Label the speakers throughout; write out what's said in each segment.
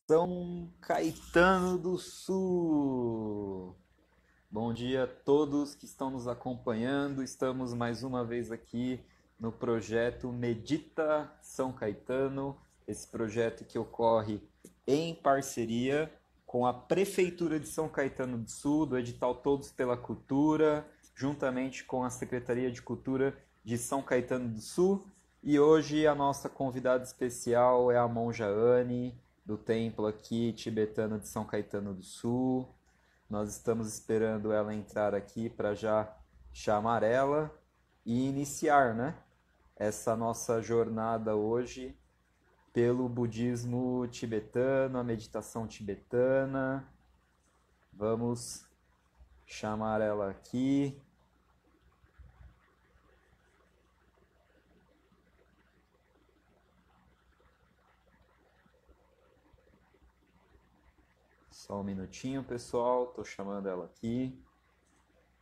Speaker 1: São Caetano do Sul. Bom dia a todos que estão nos acompanhando. Estamos mais uma vez aqui no projeto Medita São Caetano, esse projeto que ocorre em parceria com a Prefeitura de São Caetano do Sul, do edital Todos pela Cultura, juntamente com a Secretaria de Cultura de São Caetano do Sul. E hoje a nossa convidada especial é a Monja Anne, do templo aqui tibetano de São Caetano do Sul. Nós estamos esperando ela entrar aqui para já chamar ela e iniciar, né, essa nossa jornada hoje pelo budismo tibetano, a meditação tibetana. Vamos chamar ela aqui. Só um minutinho, pessoal. Tô chamando ela aqui.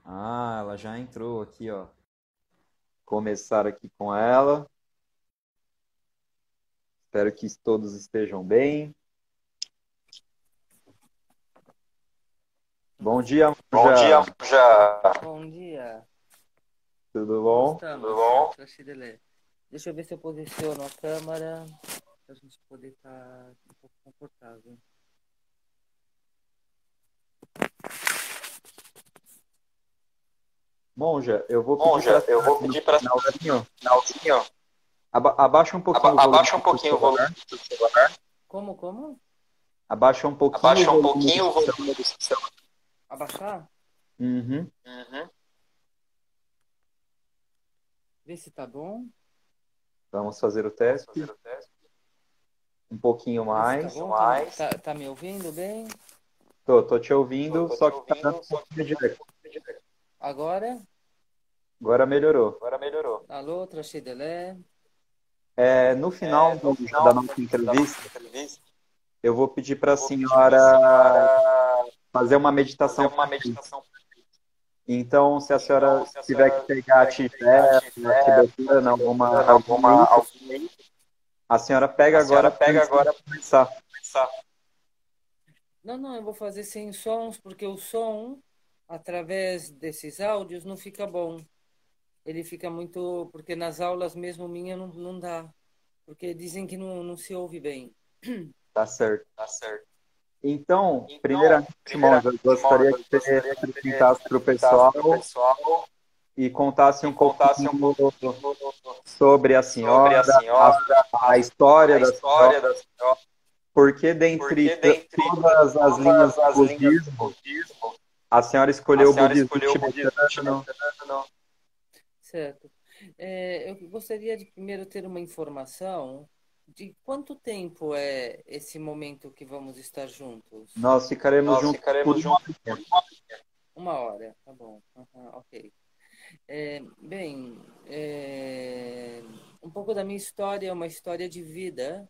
Speaker 1: Ah, ela já entrou aqui, ó. Começar aqui com ela. Espero que todos estejam bem. Bom dia,
Speaker 2: Bom dia,
Speaker 1: Monja.
Speaker 2: já. Bom dia.
Speaker 1: Tudo
Speaker 2: Como
Speaker 1: bom?
Speaker 2: estamos? Tudo bom? Deixa eu ver se eu posiciono a câmera para a gente poder estar um pouco confortável.
Speaker 1: Monja, eu vou pedir para
Speaker 2: Monja, eu vou
Speaker 1: no
Speaker 2: pedir para
Speaker 1: finalzinho,
Speaker 2: finalzinho
Speaker 1: abaixa um pouquinho o volume
Speaker 2: abaixa um
Speaker 1: do
Speaker 2: pouquinho o volume
Speaker 1: celular.
Speaker 2: do celular. Como?
Speaker 1: Abaixa um pouquinho o
Speaker 2: Abaixa um
Speaker 1: volume do
Speaker 2: pouquinho o
Speaker 1: celular.
Speaker 2: volume do celular. Abaixar?
Speaker 1: Uhum.
Speaker 2: Uhum. Vê se tá bom.
Speaker 1: Vamos fazer o
Speaker 2: Vamos
Speaker 1: teste.
Speaker 2: fazer o teste.
Speaker 1: Um pouquinho
Speaker 2: Vê se tá
Speaker 1: mais.
Speaker 2: bom. Mais. Tá me ouvindo bem?
Speaker 1: Tô te ouvindo,
Speaker 2: Tô
Speaker 1: só
Speaker 2: te
Speaker 1: que tá dando
Speaker 2: ouvindo,
Speaker 1: um
Speaker 2: só que
Speaker 1: pouquinho de
Speaker 2: tá dando um
Speaker 1: eco.
Speaker 2: pouquinho de eco. Agora?
Speaker 1: Agora melhorou.
Speaker 2: Agora melhorou. Alô, Traxidelé.
Speaker 1: No final
Speaker 2: No
Speaker 1: da
Speaker 2: final
Speaker 1: nossa
Speaker 2: da nossa
Speaker 1: entrevista,
Speaker 2: entrevista,
Speaker 1: eu vou pedir para a
Speaker 2: eu vou pedir para a
Speaker 1: senhora
Speaker 2: senhora
Speaker 1: fazer uma
Speaker 2: fazer
Speaker 1: meditação
Speaker 2: uma
Speaker 1: para mim.
Speaker 2: meditação.
Speaker 1: Então, se a
Speaker 2: Então,
Speaker 1: senhora
Speaker 2: se a
Speaker 1: tiver que
Speaker 2: senhora
Speaker 1: pegar a
Speaker 2: tiver que pegar a
Speaker 1: tigela, a
Speaker 2: tigela,
Speaker 1: tibetana, algum
Speaker 2: alguma,
Speaker 1: item,
Speaker 2: algum item,
Speaker 1: a senhora pega
Speaker 2: a
Speaker 1: agora
Speaker 2: senhora
Speaker 1: para
Speaker 2: pega agora para
Speaker 1: começar.
Speaker 2: começar. Não, eu vou fazer sem sons, porque o som, através desses áudios, não fica bom. Ele fica muito. Porque nas aulas mesmo minha não dá. Porque dizem que não se ouve bem.
Speaker 1: Tá certo.
Speaker 2: Tá certo.
Speaker 1: Então,
Speaker 2: Então,
Speaker 1: primeiramente, Monja, eu
Speaker 2: primeiramente, Simão,
Speaker 1: gostaria que
Speaker 2: eu
Speaker 1: você
Speaker 2: gostaria que você
Speaker 1: apresentasse para o
Speaker 2: apresentasse
Speaker 1: pessoal
Speaker 2: para o pessoal
Speaker 1: e contasse
Speaker 2: e
Speaker 1: um
Speaker 2: contasse um
Speaker 1: pouquinho
Speaker 2: pouquinho
Speaker 1: sobre a
Speaker 2: sobre a
Speaker 1: senhora,
Speaker 2: senhora,
Speaker 1: a história
Speaker 2: a
Speaker 1: da senhora,
Speaker 2: história da senhora,
Speaker 1: porque dentre
Speaker 2: porque dentre
Speaker 1: todas as linhas
Speaker 2: todas
Speaker 1: do
Speaker 2: as linhas do
Speaker 1: budismo,
Speaker 2: budismo,
Speaker 1: a senhora
Speaker 2: a
Speaker 1: escolheu o
Speaker 2: senhora
Speaker 1: budismo
Speaker 2: escolheu o budismo
Speaker 1: tibetano.
Speaker 2: tibetano. Certo. Eu gostaria de primeiro ter uma informação de quanto tempo é esse momento que vamos estar juntos.
Speaker 1: Nós ficaremos
Speaker 2: Nós
Speaker 1: juntos por
Speaker 2: ficaremos
Speaker 1: uma
Speaker 2: juntos por
Speaker 1: hora.
Speaker 2: uma hora, tá bom. Aham, ok. Bem, um pouco da minha história é uma história de vida,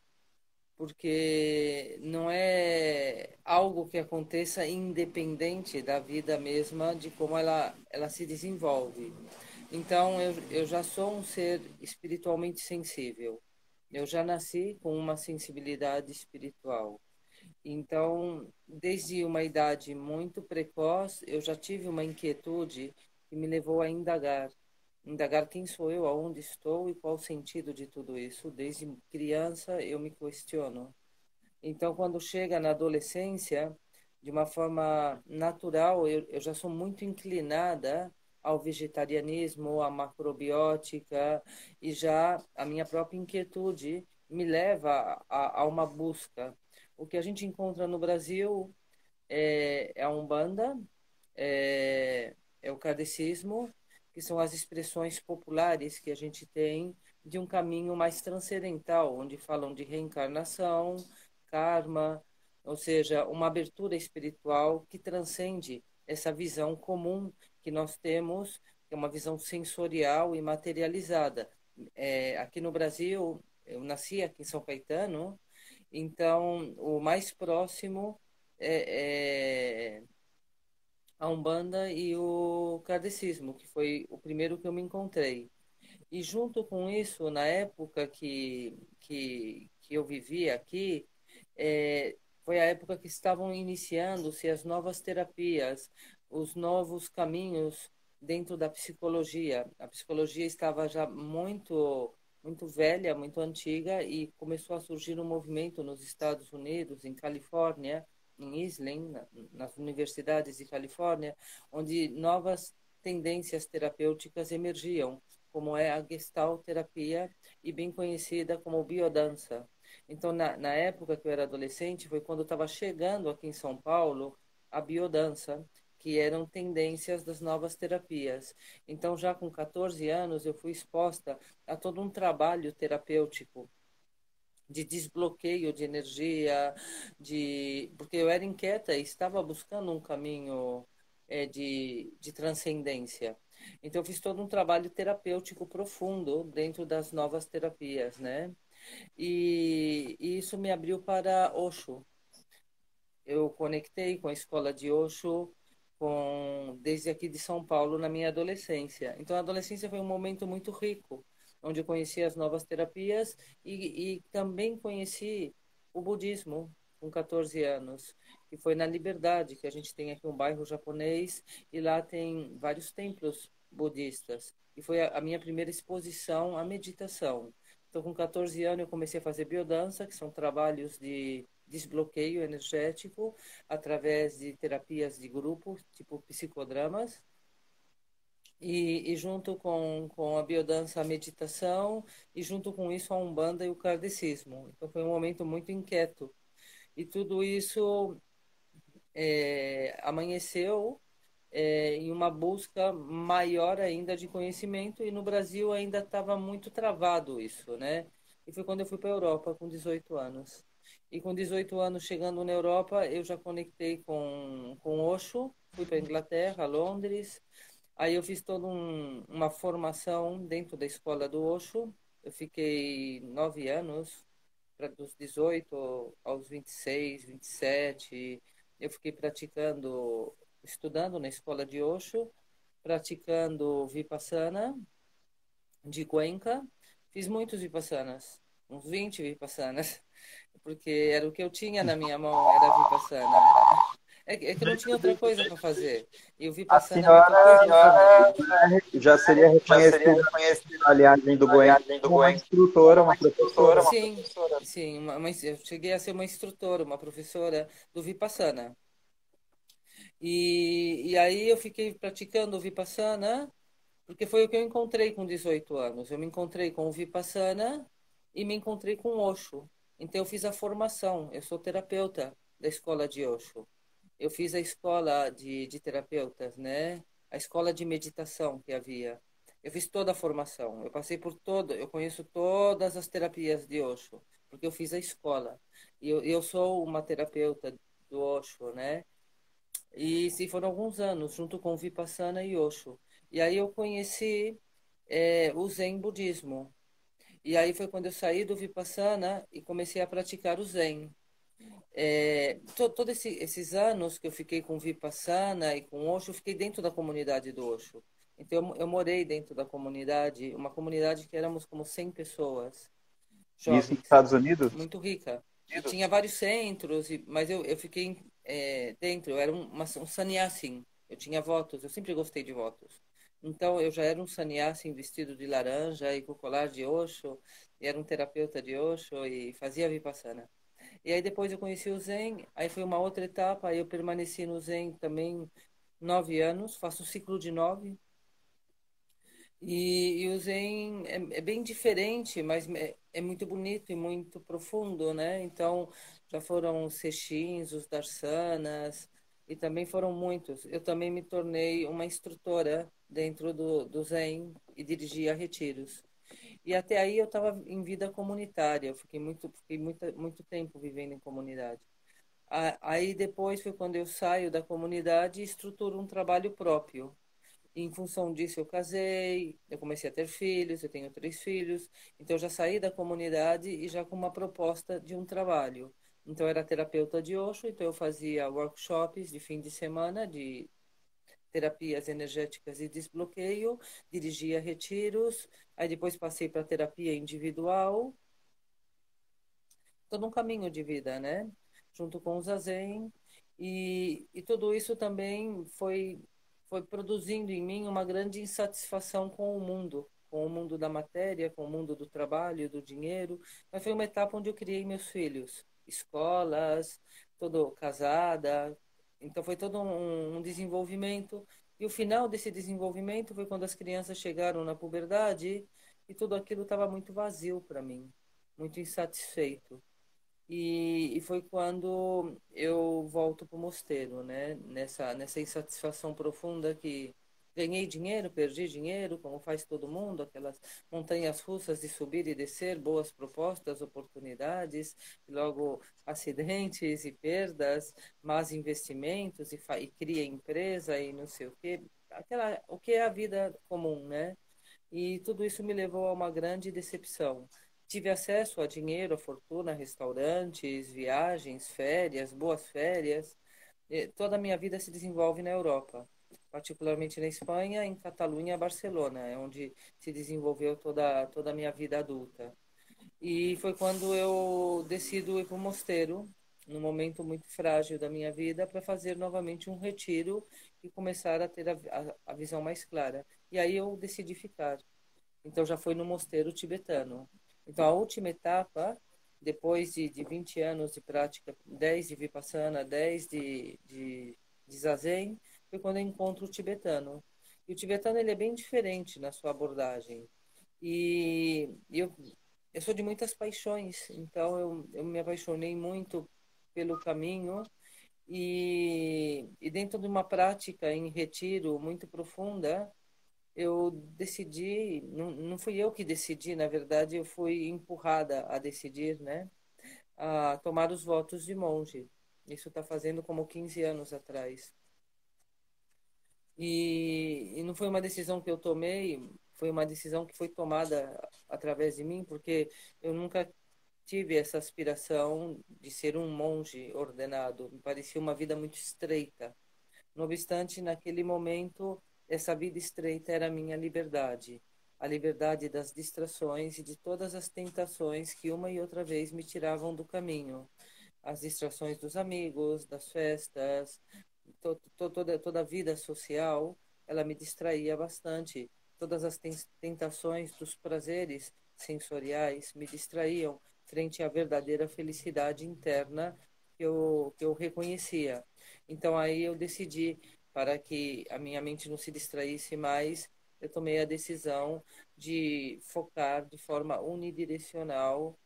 Speaker 2: porque não é algo que aconteça independente da vida mesma, de como ela se desenvolve. Então, eu já sou um ser espiritualmente sensível. Eu já nasci com uma sensibilidade espiritual. Então, desde uma idade muito precoce, eu já tive uma inquietude que me levou a indagar. Indagar quem sou eu, aonde estou e qual o sentido de tudo isso. Desde criança eu me questiono. Então, quando chega na adolescência, de uma forma natural, eu já sou muito inclinada ao vegetarianismo, à macrobiótica, e já a minha própria inquietude me leva a uma busca. O que a gente encontra no Brasil é a Umbanda, é o kardecismo, que são as expressões populares que a gente tem de um caminho mais transcendental, onde falam de reencarnação, karma, ou seja, uma abertura espiritual que transcende essa visão comum que nós temos, que é uma visão sensorial e materializada. Aqui no Brasil, eu nasci aqui em São Caetano, então o mais próximo é a Umbanda e o Kardecismo, que foi o primeiro que eu me encontrei. E junto com isso, na época que eu vivia aqui, foi a época que estavam iniciando-se as novas terapias, os novos caminhos dentro da psicologia. A psicologia estava já muito velha, muito antiga e começou a surgir um movimento nos Estados Unidos, em Califórnia, em Island, nas universidades de Califórnia, onde novas tendências terapêuticas emergiam, como é a Gestalt terapia e bem conhecida como biodança. Então, na época que eu era adolescente, foi quando estava chegando aqui em São Paulo a biodança, que eram tendências das novas terapias. Então, já com 14 anos, eu fui exposta a todo um trabalho terapêutico de desbloqueio de energia, porque eu era inquieta e estava buscando um caminho de transcendência. Então, eu fiz todo um trabalho terapêutico profundo dentro das novas terapias, né? E isso me abriu para Osho. Eu conectei com a escola de Osho desde aqui de São Paulo na minha adolescência. Então, a adolescência foi um momento muito rico, onde eu conheci as novas terapias e também conheci o budismo com 14 anos, que foi na Liberdade, que a gente tem aqui um bairro japonês e lá tem vários templos budistas. E foi a minha primeira exposição à meditação. Então, com 14 anos, eu comecei a fazer biodança, que são trabalhos de desbloqueio energético através de terapias de grupo, tipo psicodramas, e junto com a biodança, a meditação, e junto com isso a Umbanda e o kardecismo. Então foi um momento muito inquieto. E tudo isso amanheceu em uma busca maior ainda de conhecimento, e no Brasil ainda estava muito travado isso, né? E foi quando eu fui para a Europa, com 18 anos. E com 18 anos, chegando na Europa, eu já conectei com Osho, fui para a Inglaterra, Londres. Aí eu fiz toda uma formação dentro da escola do Osho. Eu fiquei 9 anos, dos 18 aos 26, 27. Eu fiquei praticando, estudando na escola de Osho, praticando Vipassana de Cuenca. Fiz muitos Vipassanas, uns 20 Vipassanas, porque era o que eu tinha na minha mão, era Vipassana. É que não tinha outra coisa para fazer. E o
Speaker 1: A
Speaker 2: Vipassana é muito
Speaker 1: senhora
Speaker 2: profundo.
Speaker 1: já seria reconhecida na linhagem do Goenka como uma instrutora, uma professora.
Speaker 2: Sim, sim, eu cheguei a ser uma instrutora, uma professora do Vipassana. E aí eu fiquei praticando o Vipassana, porque foi o que eu encontrei com 18 anos. Eu me encontrei com o Vipassana e me encontrei com o Osho. Então eu fiz a formação, eu sou terapeuta da escola de Osho. Eu fiz a escola de terapeutas, né? A escola de meditação que havia. Eu fiz toda a formação. Eu passei por todo, eu conheço todas as terapias de Osho, porque eu fiz a escola. E eu sou uma terapeuta do Osho, né? E se foram alguns anos, junto com Vipassana e Osho. E aí eu conheci o Zen budismo. E aí foi quando eu saí do Vipassana e comecei a praticar o Zen. Todos esses anos que eu fiquei com Vipassana e com Osho, eu fiquei dentro da comunidade do Osho. Então eu morei dentro da comunidade, uma comunidade que éramos como 100 pessoas,
Speaker 1: Isso nos
Speaker 2: jovens,
Speaker 1: Estados Unidos?
Speaker 2: muito rica. E tinha vários centros, mas eu fiquei dentro, eu era um sannyasin, eu tinha votos, eu sempre gostei de votos. Então eu já era um sannyasin vestido de laranja e com colar de Osho, e era um terapeuta de Osho e fazia Vipassana. E aí depois eu conheci o Zen, aí foi uma outra etapa, aí eu permaneci no Zen também 9 anos, faço o ciclo de 9. E o Zen é bem diferente, mas é muito bonito e muito profundo, né? Então, já foram os Sexins, os Darsanas, e também foram muitos. Eu também me tornei uma instrutora dentro do Zen e dirigia retiros. E até aí eu estava em vida comunitária, eu fiquei muito tempo vivendo em comunidade. Aí depois foi quando eu saio da comunidade e estruturo um trabalho próprio. Em função disso, eu casei, eu comecei a ter filhos, eu tenho 3 filhos, então eu já saí da comunidade e já com uma proposta de um trabalho. Então eu era terapeuta de Osho, então eu fazia workshops de fim de semana de terapias energéticas e desbloqueio, dirigia retiros, aí depois passei para terapia individual, todo um caminho de vida, né? junto com o Zazen, e tudo isso também foi produzindo em mim uma grande insatisfação com o mundo da matéria, com o mundo do trabalho, do dinheiro. Mas foi uma etapa onde eu criei meus filhos, escolas, todo casada. Então foi todo um desenvolvimento. E o final desse desenvolvimento foi quando as crianças chegaram na puberdade e tudo aquilo estava muito vazio para mim, muito insatisfeito. E foi quando eu volto para o mosteiro, né? Nessa insatisfação profunda que ganhei dinheiro, perdi dinheiro, como faz todo mundo, aquelas montanhas russas de subir e descer, boas propostas, oportunidades, e logo acidentes e perdas, más investimentos, e cria empresa e não sei o quê. O que é a vida comum, né? E tudo isso me levou a uma grande decepção. Tive acesso a dinheiro, a fortuna, restaurantes, viagens, férias, boas férias. Toda a minha vida se desenvolve na Europa, particularmente na Espanha, em Catalunha, Barcelona, é onde se desenvolveu toda a minha vida adulta. E foi quando eu decido ir para o mosteiro, num momento muito frágil da minha vida, para fazer novamente um retiro e começar a ter a visão mais clara. E aí eu decidi ficar. Então já foi no mosteiro tibetano. Então a última etapa, depois de 20 anos de prática, 10 de Vipassana, 10 de Zazen, foi quando eu encontro o tibetano. E o tibetano ele é bem diferente na sua abordagem. Eu sou de muitas paixões, então eu me apaixonei muito pelo caminho e dentro de uma prática em retiro muito profunda, eu decidi, não fui eu que decidi, na verdade, eu fui empurrada a decidir, né, a tomar os votos de monge. Isso está fazendo como 15 anos atrás. E não foi uma decisão que eu tomei, foi uma decisão que foi tomada através de mim, porque eu nunca tive essa aspiração de ser um monge ordenado. Me parecia uma vida muito estreita. No obstante, naquele momento, essa vida estreita era a minha liberdade, a liberdade das distrações e de todas as tentações que uma e outra vez me tiravam do caminho. As distrações dos amigos, das festas, toda a vida social, ela me distraía bastante. Todas as tentações dos prazeres sensoriais me distraíam frente à verdadeira felicidade interna que eu reconhecia. Então aí eu decidi, para que a minha mente não se distraísse mais, eu tomei a decisão de focar de forma unidirecional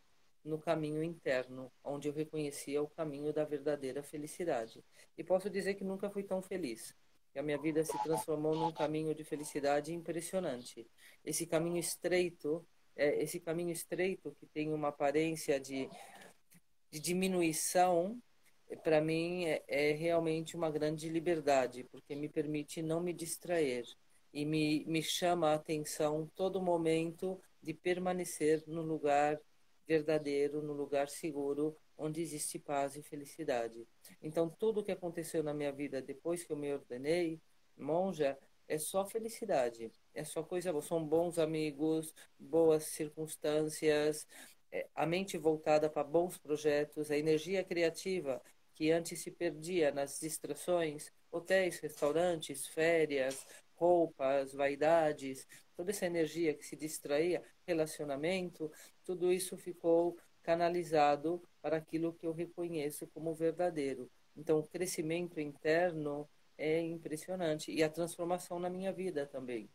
Speaker 2: no caminho interno, onde eu reconhecia o caminho da verdadeira felicidade. E posso dizer que nunca fui tão feliz. Que a minha vida se transformou num caminho de felicidade impressionante. Esse caminho estreito, esse caminho estreito que tem uma aparência de diminuição, para mim é realmente uma grande liberdade, porque me permite não me distrair e me chama a atenção todo momento de permanecer no lugar verdadeiro, no lugar seguro, onde existe paz e felicidade. Então, tudo o que aconteceu na minha vida depois que eu me ordenei monja é só felicidade, é só coisa boa, são bons amigos, boas circunstâncias, a mente voltada para bons projetos, a energia criativa que antes se perdia nas distrações, hotéis, restaurantes, férias, roupas, vaidades, toda essa energia que se distraía, relacionamento, tudo isso ficou canalizado para aquilo que eu reconheço como verdadeiro. Então, o crescimento interno é impressionante e a transformação na minha vida também,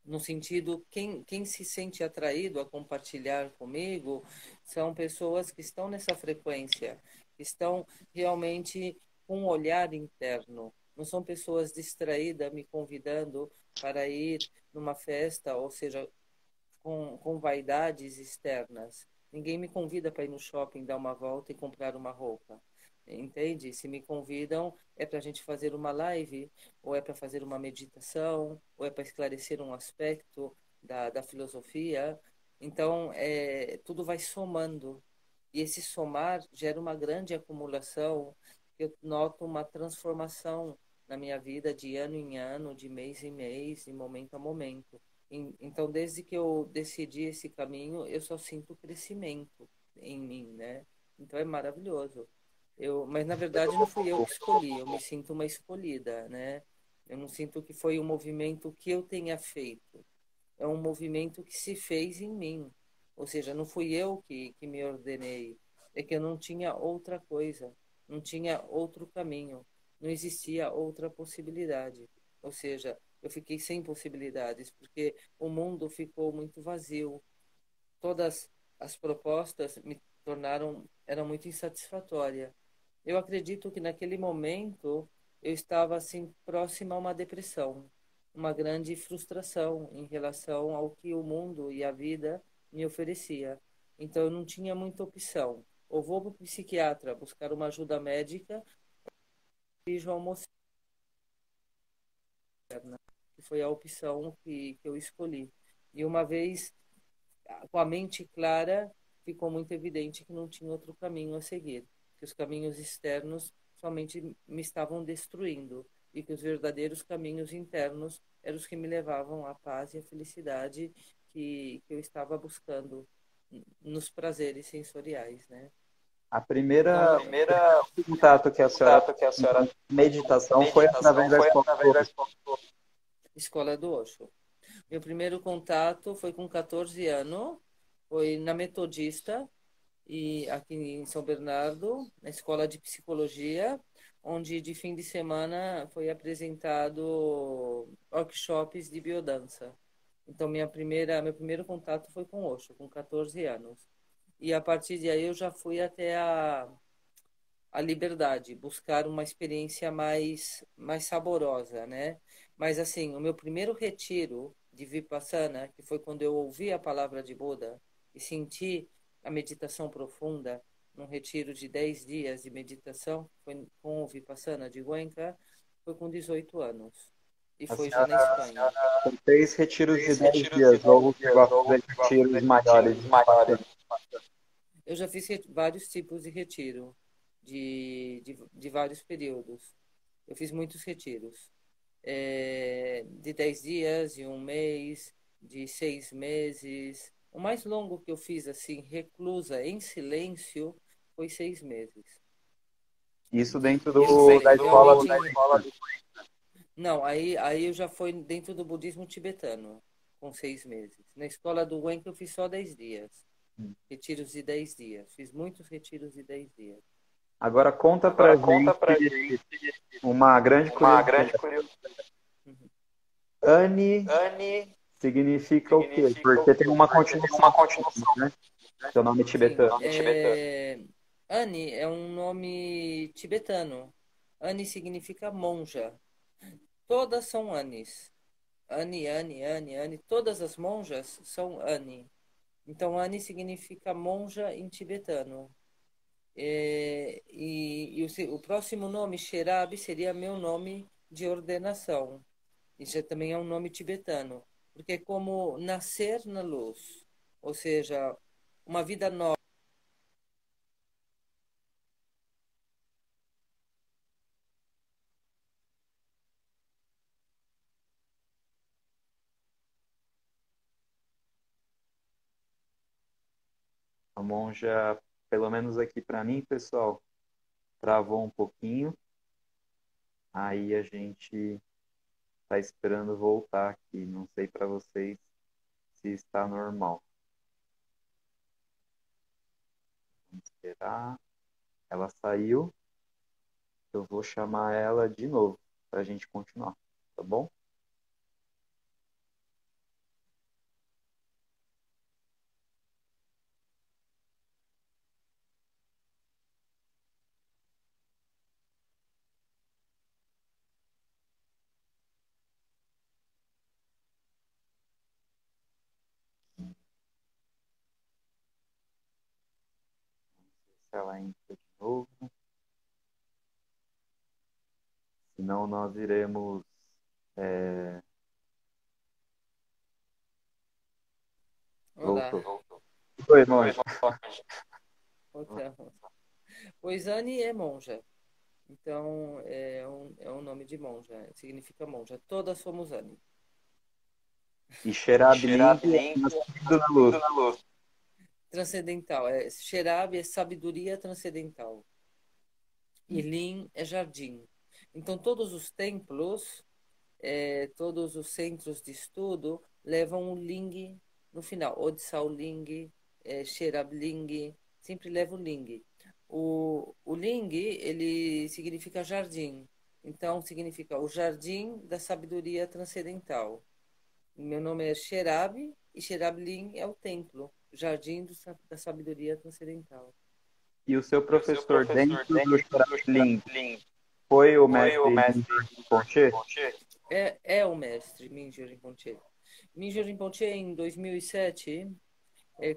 Speaker 2: no sentido, quem se sente atraído a compartilhar comigo são pessoas que estão nessa frequência, que estão realmente com um olhar interno. Não são pessoas distraídas me convidando para ir numa festa, ou seja, com vaidades externas. Ninguém me convida para ir no shopping, dar uma volta e comprar uma roupa. Entende? Se me convidam, é para a gente fazer uma live, ou é para fazer uma meditação, ou é para esclarecer um aspecto da filosofia. Então, tudo vai somando. E esse somar gera uma grande acumulação. Eu noto uma transformação na minha vida de ano em ano, de mês em mês, de momento a momento. Então, desde que eu decidi esse caminho, eu só sinto crescimento em mim, né? Então, é maravilhoso. Mas na verdade não fui eu que escolhi, eu me sinto uma escolhida, né? Eu não sinto que foi um movimento que eu tenha feito, é um movimento que se fez em mim. Ou seja, não fui eu que me ordenei, é que eu não tinha outra coisa, não tinha outro caminho, não existia outra possibilidade. Ou seja, eu fiquei sem possibilidades, porque o mundo ficou muito vazio. Todas as propostas me eram muito insatisfatórias. Eu acredito que naquele momento eu estava assim próxima a uma depressão, uma grande frustração em relação ao que o mundo e a vida me oferecia. Então eu não tinha muita opção. Ou vou para o psiquiatra buscar uma ajuda médica, e João Mocelin, que foi a opção que eu escolhi. E uma vez com a mente clara, ficou muito evidente que não tinha outro caminho a seguir, que os caminhos externos somente me estavam destruindo e que os verdadeiros caminhos internos eram os que me levavam à paz e à felicidade que eu estava buscando nos prazeres sensoriais, né?
Speaker 1: A
Speaker 2: Então,
Speaker 1: primeira contato que a senhora teve com meditação foi através da escola do Osho.
Speaker 2: Escola do Osho. Meu primeiro contato foi com 14 anos, foi na Metodista, e aqui em São Bernardo, na escola de psicologia, onde de fim de semana foi apresentado workshops de biodança. Então meu primeiro contato foi com Osho, com 14 anos. E a partir de aí eu já fui até a liberdade, buscar uma experiência mais saborosa, né? Mas assim, o meu primeiro retiro de Vipassana, que foi quando eu ouvi a palavra de Buda e senti a meditação profunda, num retiro de 10 dias de meditação, foi com o Vipassana de Goenka, foi com 18 anos. E
Speaker 1: A
Speaker 2: foi já na
Speaker 1: senhora
Speaker 2: Espanha.
Speaker 1: fez retiros de 10 dias ou chegou a fazer retiros maiores de bastante.
Speaker 2: Eu já fiz vários tipos de retiro, de vários períodos. Eu fiz muitos retiros. De 10 dias, de um mês, de 6 meses. O mais longo que eu fiz, assim, reclusa, em silêncio, foi 6 meses.
Speaker 1: Isso dentro
Speaker 2: Isso
Speaker 1: da escola
Speaker 2: realmente.
Speaker 1: do Goenka.
Speaker 2: Não, aí eu já fui dentro do budismo tibetano, com 6 meses. Na escola do Goenka eu fiz só 10 dias. Retiros de 10 dias. Fiz muitos retiros de 10 dias.
Speaker 1: Agora conta pra gente uma grande curiosidade.
Speaker 2: Uhum.
Speaker 1: Ani significa o quê? Porque tem uma continuação, né? Seu nome
Speaker 2: Sim,
Speaker 1: tibetano.
Speaker 2: Ani é um nome tibetano. Ani significa monja. Todas são Anis. Ani, Ani, Ani, Ani. Todas as monjas são Ani. Então, Ani significa monja em tibetano. O próximo nome, Sherabi, seria meu nome de ordenação. Isso também é um nome tibetano. Porque é como nascer na luz. Ou seja, uma vida nova.
Speaker 1: A monja, pelo menos aqui para mim, pessoal, travou um pouquinho. Aí a gente está esperando voltar aqui. Não sei para vocês se está normal. Vamos esperar. Ela saiu. Eu vou chamar ela de novo para a gente continuar, tá bom? Se ela entra de novo. Senão nós iremos.
Speaker 2: Olá.
Speaker 1: Voltou. Oi, monge.
Speaker 2: Outra. Pois Anne é monja. Então, é um nome de monja. Significa monja. Todas somos Anne.
Speaker 1: E Xerabling é nascido na luz.
Speaker 2: Transcendental. Sherab é sabedoria transcendental. e Lin é jardim. Então, todos os templos, todos os centros de estudo levam o Ling no final. Odsal Ling, Sherab Ling, sempre leva o Ling. O Ling, ele significa jardim. Então, significa o jardim da sabedoria transcendental. Meu nome é Sherab e Sherab Ling é o templo, o jardim da sabedoria transcendental.
Speaker 1: E o seu professor dentro do Shaolin foi o mestre Ponche?
Speaker 2: É o mestre Mingyur Rinpoche. Mingyur Rinpoche, em 2007,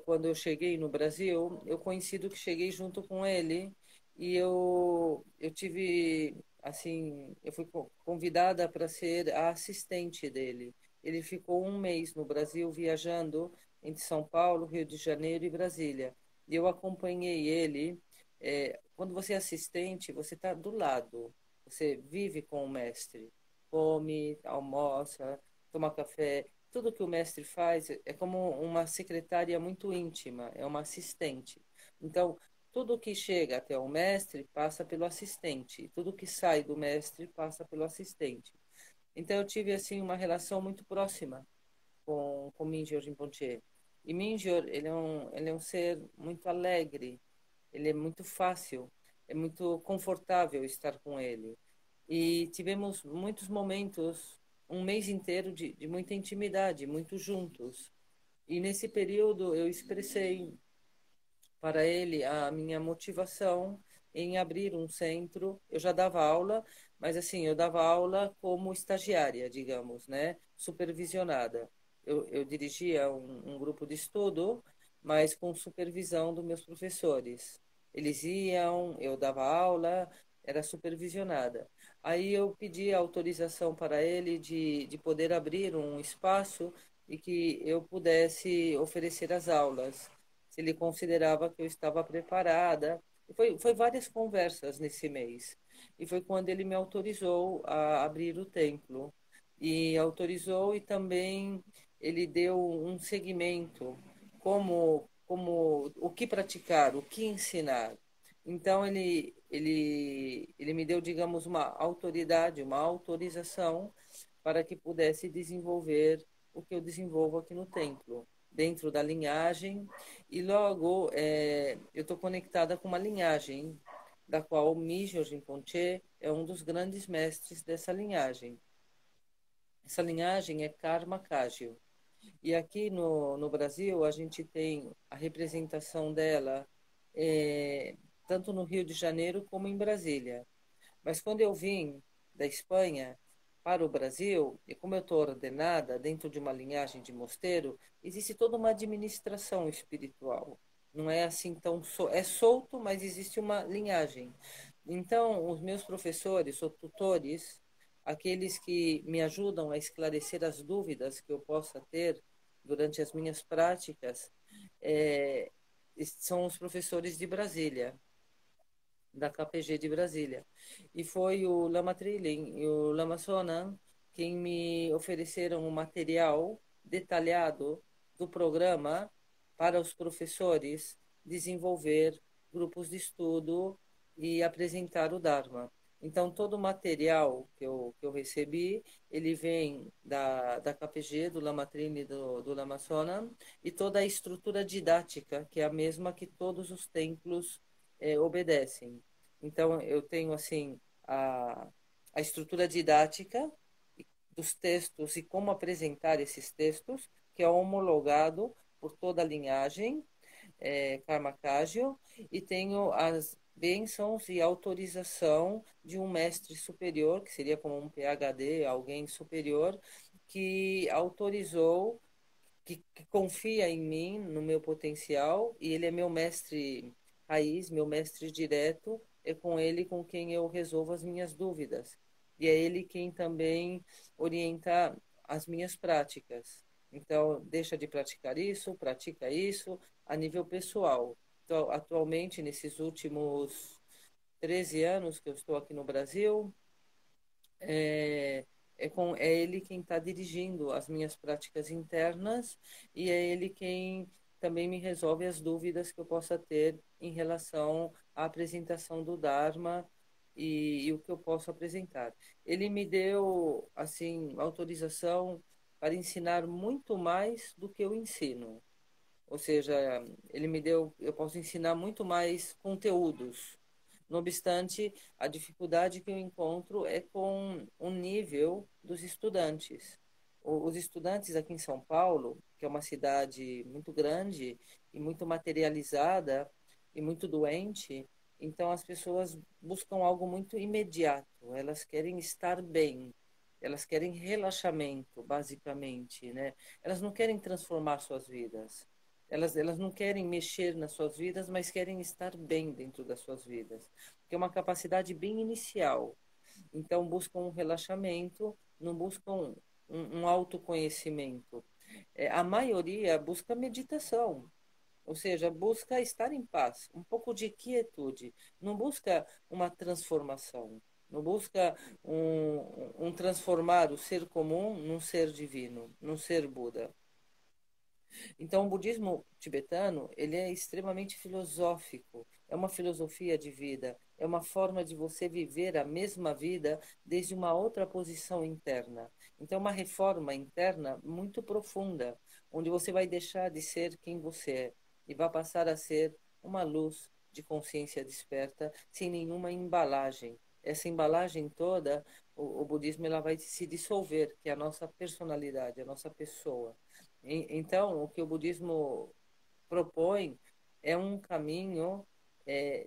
Speaker 2: quando eu cheguei no Brasil, eu coincido que cheguei junto com ele e eu tive, assim, eu fui convidada para ser a assistente dele. Ele ficou um mês no Brasil viajando entre São Paulo, Rio de Janeiro e Brasília. E eu acompanhei ele. Quando você é assistente, você está do lado, você vive com o mestre, come, almoça, toma café. Tudo que o mestre faz é como uma secretária muito íntima, é uma assistente. Então, tudo que chega até o mestre passa pelo assistente, e tudo que sai do mestre passa pelo assistente. Então, eu tive assim uma relação muito próxima com Mingyur Rinpoche. E Mingyur, ele é um ser muito alegre, ele é muito fácil, é muito confortável estar com ele. E tivemos muitos momentos, um mês inteiro de muita intimidade, muito juntos. E nesse período eu expressei para ele a minha motivação em abrir um centro. Eu já dava aula, mas assim, eu dava aula como estagiária, digamos, né? Supervisionada. Eu dirigia um grupo de estudo, mas com supervisão dos meus professores. Eles iam, eu dava aula, era supervisionada. Aí eu pedi autorização para ele de poder abrir um espaço e que eu pudesse oferecer as aulas, se ele considerava que eu estava preparada. Foi várias conversas nesse mês. E foi quando ele me autorizou a abrir o templo. E autorizou e também ele deu um segmento, como o que praticar, o que ensinar. Então ele me deu, digamos, uma autoridade, uma autorização para que pudesse desenvolver o que eu desenvolvo aqui no templo, dentro da linhagem. E logo eu estou conectada com uma linhagem, da qual o Mijo Rinpoche é um dos grandes mestres dessa linhagem. Essa linhagem é Karma Kagyu. E aqui no Brasil, a gente tem a representação dela tanto no Rio de Janeiro como em Brasília. Mas quando eu vim da Espanha para o Brasil, e como eu estou ordenada dentro de uma linhagem de mosteiro, existe toda uma administração espiritual. Não é assim tão é solto, mas existe uma linhagem. Então, os meus professores ou tutores, aqueles que me ajudam a esclarecer as dúvidas que eu possa ter durante as minhas práticas, é, são os professores de Brasília, da KPG de Brasília. E foi o Lama Trilling e o Lama Sonan quem me ofereceram um material detalhado do programa para os professores desenvolver grupos de estudo e apresentar o Dharma. Então, todo o material que eu recebi, ele vem da KPG, do Lama Trini, do Lama Sonan, e toda a estrutura didática, que é a mesma que todos os templos obedecem. Então, eu tenho, assim, a estrutura didática dos textos e como apresentar esses textos, que é homologado por toda a linhagem Karma Kagyu, e tenho as bênçãos e autorização de um mestre superior, que seria como um PhD, alguém superior, que autorizou, que confia em mim, no meu potencial, e ele é meu mestre raiz, meu mestre direto, é com ele com quem eu resolvo as minhas dúvidas. E é ele quem também orienta as minhas práticas. Então, deixa de praticar isso, pratica isso a nível pessoal. Então, atualmente, nesses últimos 13 anos que eu estou aqui no Brasil, é ele quem está dirigindo as minhas práticas internas e é ele quem também me resolve as dúvidas que eu possa ter em relação à apresentação do Dharma e o que eu posso apresentar. Ele me deu, assim, autorização para ensinar muito mais do que eu ensino. Ou seja, ele me deu, eu posso ensinar muito mais conteúdos. Não obstante, a dificuldade que eu encontro é com o nível dos estudantes. Os estudantes aqui em São Paulo, que é uma cidade muito grande e muito materializada e muito doente, então as pessoas buscam algo muito imediato. Elas querem estar bem, elas querem relaxamento, basicamente, né? Elas não querem transformar suas vidas. Elas não querem mexer nas suas vidas, mas querem estar bem dentro das suas vidas, que é uma capacidade bem inicial. Então, buscam um relaxamento, não buscam um autoconhecimento. A maioria busca meditação, ou seja, busca estar em paz, um pouco de quietude, não busca uma transformação, não busca um transformar o ser comum num ser divino, num ser Buda. Então, o budismo tibetano, ele é extremamente filosófico, é uma filosofia de vida, é uma forma de você viver a mesma vida desde uma outra posição interna. Então, é uma reforma interna muito profunda, onde você vai deixar de ser quem você é e vai passar a ser uma luz de consciência desperta, sem nenhuma embalagem. Essa embalagem toda, o budismo ela vai se dissolver, que é a nossa personalidade, a nossa pessoa. Então, o que o budismo propõe é um caminho é,